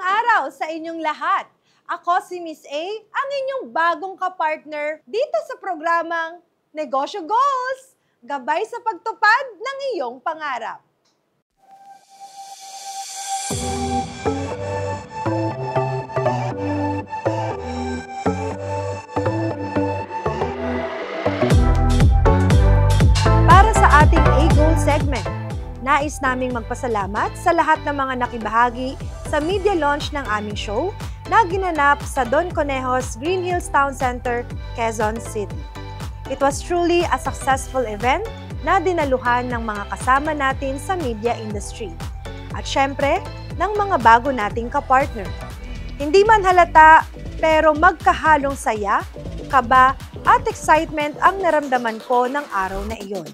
araw sa inyong lahat. Ako si Miss A, ang inyong bagong kapartner dito sa programang Negosyo Goals, gabay sa pagtupad ng iyong pangarap. Para sa ating A-Goal segment, nais naming magpasalamat sa lahat ng mga nakibahagi sa media launch ng aming show na ginanap sa Don Conejos Green Hills Town Center, Quezon City. It was truly a successful event na dinaluhan ng mga kasama natin sa media industry. At syempre, ng mga bago nating kapartner. Hindi man halata, pero magkahalong saya, kaba at excitement ang naramdaman ko ng araw na iyon.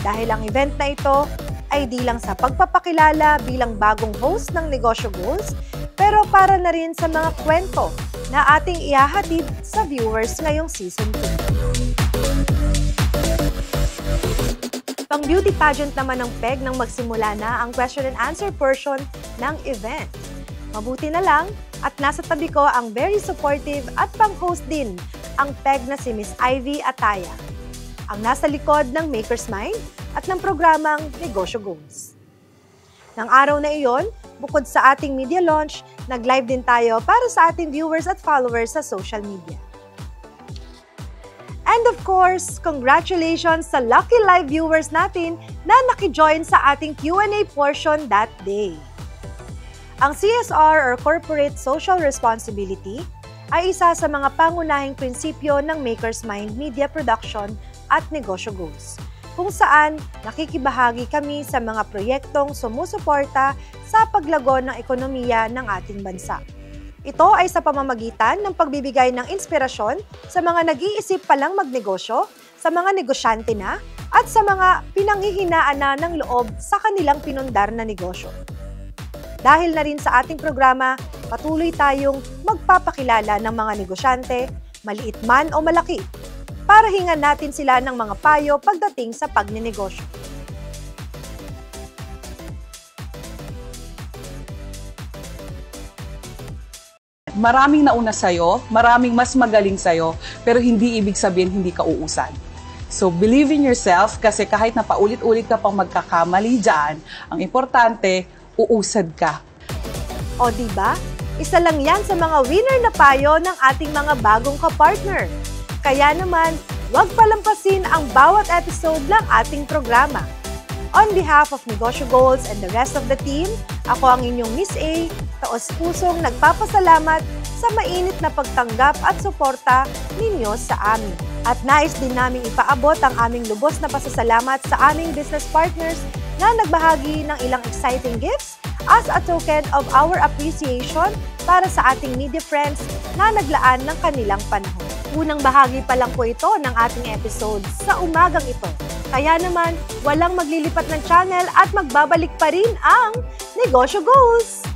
Dahil ang event na ito ay di lang sa pagpapakilala bilang bagong host ng Negosyo Goals, pero para na rin sa mga kwento na ating ihahatid sa viewers ngayong Season 2. Pang beauty pageant naman ng PEG nang magsimula na ang question and answer portion ng event. Mabuti na lang at nasa tabi ko ang very supportive at pang-host din ang PEG na si Miss Ivy Ataya, ang nasa likod ng Maker's Mind at ng programang Negosyo Goals. Nang araw na iyon, bukod sa ating media launch, nag-live din tayo para sa ating viewers at followers sa social media. And of course, congratulations sa lucky live viewers natin na nakijoin sa ating Q&A portion that day. Ang CSR or Corporate Social Responsibility ay isa sa mga pangunahing prinsipyo ng Maker's Mind Media Production at Negosyo Goals, kung saan nakikibahagi kami sa mga proyektong sumusuporta sa paglago ng ekonomiya ng ating bansa. Ito ay sa pamamagitan ng pagbibigay ng inspirasyon sa mga nag-iisip palang magnegosyo, sa mga negosyante na, at sa mga pinanghihinaan na ng loob sa kanilang pinundar na negosyo. Dahil na rin sa ating programa, patuloy tayong magpapakilala ng mga negosyante, maliit man o malaki, para hingan natin sila ng mga payo pagdating sa pagnenegosyo. Maraming nauna sa'yo, maraming mas magaling sa'yo, pero hindi ibig sabihin hindi ka uusad. So believe in yourself kasi kahit na paulit-ulit ka pang magkakamali dyan, ang importante, uusad ka. O diba? Isa lang yan sa mga winner na payo ng ating mga bagong kapartner. Kaya naman, huwag palampasin ang bawat episode ng ating programa. On behalf of Negosyo Goals and the rest of the team, ako ang inyong Miss A, taos-pusong nagpapasalamat sa mainit na pagtanggap at suporta ninyo sa amin. At nais din namin ipaabot ang aming lubos na pasasalamat sa aming business partners na nagbahagi ng ilang exciting gifts as a token of our appreciation para sa ating media friends na naglaan ng kanilang panahon. Unang bahagi pa lang po ito ng ating episode sa umagang ito. Kaya naman, walang maglilipat ng channel at magbabalik pa rin ang Negosyo Goals!